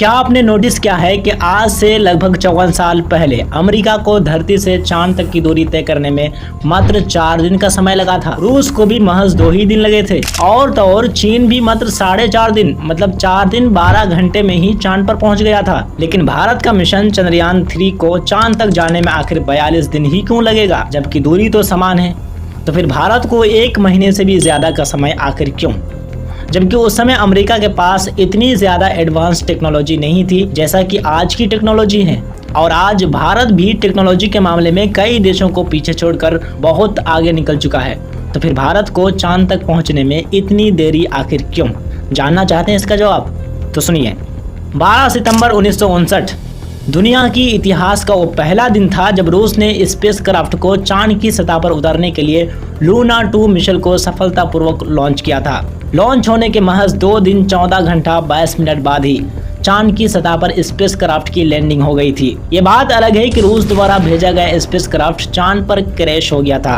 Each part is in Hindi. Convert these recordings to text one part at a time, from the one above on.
क्या आपने नोटिस किया है कि आज से लगभग 54 साल पहले अमेरिका को धरती से चांद तक की दूरी तय करने में मात्र 4 दिन का समय लगा था। रूस को भी महज 2 ही दिन लगे थे और तो और चीन भी मात्र 4.5 दिन मतलब 4 दिन 12 घंटे में ही चांद पर पहुंच गया था। लेकिन भारत का मिशन चंद्रयान 3 को चांद तक जाने में आखिर 42 दिन ही क्यों लगेगा, जबकि दूरी तो समान है। तो फिर भारत को 1 महीने से भी ज्यादा का समय आखिर क्यों, जबकि उस समय अमेरिका के पास इतनी ज्यादा एडवांस टेक्नोलॉजी नहीं थी जैसा कि आज की टेक्नोलॉजी है। और आज भारत भी टेक्नोलॉजी के मामले में कई देशों को पीछे छोड़कर बहुत आगे निकल चुका है। तो फिर भारत को चांद तक पहुंचने में इतनी देरी आखिर क्यों, जानना चाहते हैं इसका जवाब? तो सुनिए। 12 सितंबर 1959 दुनिया की इतिहास का वो पहला दिन था जब रूस ने स्पेसक्राफ्ट को चांद की सतह पर उतारने के लिए लूना 2 मिशन को सफलतापूर्वक लॉन्च किया था। लॉन्च होने के महज 2 दिन 14 घंटा 22 मिनट बाद ही चांद की सतह पर स्पेसक्राफ्ट की लैंडिंग हो गई थी। ये बात अलग है कि रूस द्वारा भेजा गया स्पेसक्राफ्ट चांद पर क्रैश हो गया था,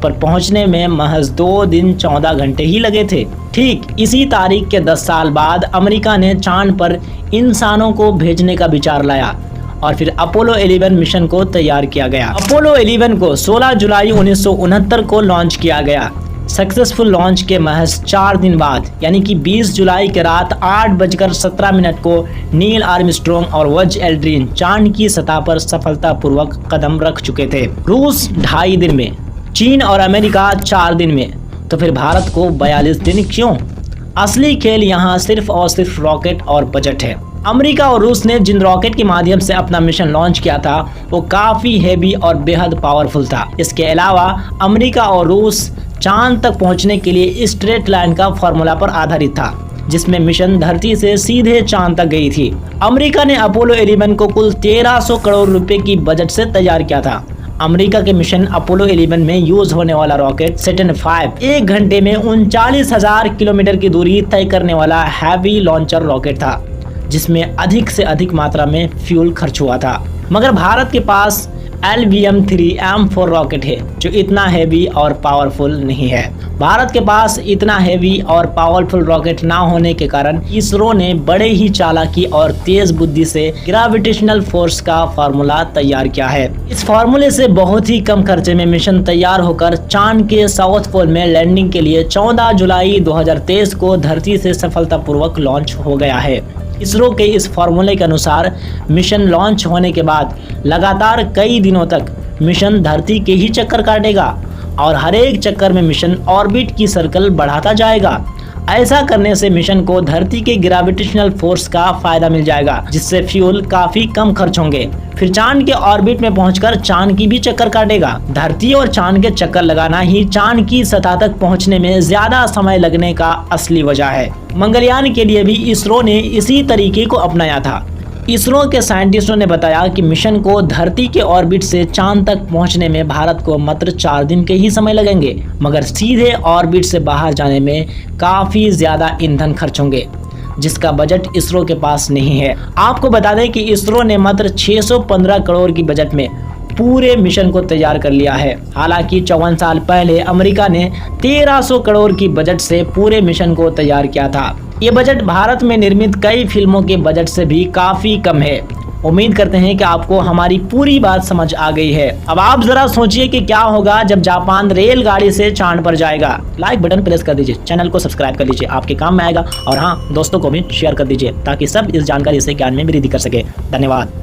पर पहुंचने में महज 2 दिन 14 घंटे ही लगे थे। ठीक इसी तारीख के 10 साल बाद अमेरिका ने चांद पर इंसानों को भेजने का विचार लाया और फिर अपोलो 11 मिशन को तैयार किया गया। अपोलो 11 को 16 जुलाई 1969 को लॉन्च किया गया। सक्सेसफुल लॉन्च के महज 4 दिन बाद यानी कि 20 जुलाई के रात 8:17 को नील आर्मस्ट्रॉन्ग और बज एल्ड्रिन चांद की सतह पर सफलतापूर्वक कदम रख चुके थे। रूस 2.5 दिन में, चीन और अमेरिका 4 दिन में। तो फिर भारत को 42 दिन क्यों? असली खेल यहाँ सिर्फ और सिर्फ रॉकेट और बजट है। अमेरिका और रूस ने जिन रॉकेट के माध्यम से अपना मिशन लॉन्च किया था वो काफी हेवी और बेहद पावरफुल था। इसके अलावा अमेरिका और रूस चांद तक पहुंचने के लिए स्ट्रेट लाइन का फॉर्मूला पर आधारित था, जिसमें मिशन धरती से सीधे चांद तक गई थी। अमेरिका ने अपोलो 11 को कुल 1300 करोड़ रुपए की बजट से तैयार किया था। अमेरिका के मिशन अपोलो 11 में यूज होने वाला रॉकेट सैटर्न 5 1 घंटे में 39,000 किलोमीटर की दूरी तय करने वाला हैवी लॉन्चर रॉकेट था, जिसमें अधिक से अधिक मात्रा में फ्यूल खर्च हुआ था। मगर भारत के पास LVM-3 रॉकेट है जो इतना हैवी और पावरफुल नहीं है। भारत के पास इतना हैवी और पावरफुल रॉकेट ना होने के कारण इसरो ने बड़े ही चालाकी और तेज बुद्धि से ग्रेविटेशनल फोर्स का फार्मूला तैयार किया है। इस फार्मूले से बहुत ही कम खर्चे में मिशन तैयार होकर चांद के साउथ पोल में लैंडिंग के लिए 14 जुलाई 2023 को धरती से सफलतापूर्वक लॉन्च हो गया है। इसरो के इस फार्मूले के अनुसार मिशन लॉन्च होने के बाद लगातार कई दिनों तक मिशन धरती के ही चक्कर काटेगा और हर एक चक्कर में मिशन ऑर्बिट की सर्कल बढ़ाता जाएगा। ऐसा करने से मिशन को धरती के ग्रेविटेशनल फोर्स का फायदा मिल जाएगा, जिससे फ्यूल काफी कम खर्च होंगे। फिर चांद के ऑर्बिट में पहुंचकर चांद की भी चक्कर काटेगा। धरती और चांद के चक्कर लगाना ही चांद की सतह तक पहुंचने में ज्यादा समय लगने का असली वजह है। मंगलयान के लिए भी इसरो ने इसी तरीके को अपनाया था। इसरो के साइंटिस्टों ने बताया कि मिशन को धरती के ऑर्बिट से चांद तक पहुंचने में भारत को मात्र 4 दिन के ही समय लगेंगे, मगर सीधे ऑर्बिट से बाहर जाने में काफी ज्यादा ईंधन खर्च होंगे, जिसका बजट इसरो के पास नहीं है। आपको बता दें कि इसरो ने मात्र 615 करोड़ की बजट में पूरे मिशन को तैयार कर लिया है। हालांकि 54 साल पहले अमेरिका ने 1300 करोड़ की बजट से पूरे मिशन को तैयार किया था। ये बजट भारत में निर्मित कई फिल्मों के बजट से भी काफी कम है। उम्मीद करते हैं कि आपको हमारी पूरी बात समझ आ गई है। अब आप जरा सोचिए कि क्या होगा जब जापान रेलगाड़ी से चांद पर जाएगा। लाइक बटन प्रेस कर दीजिए, चैनल को सब्सक्राइब कर लीजिए, आपके काम में आएगा। और हाँ, दोस्तों को भी शेयर कर दीजिए ताकि सब इस जानकारी से ज्ञान में वृद्धि कर सके। धन्यवाद।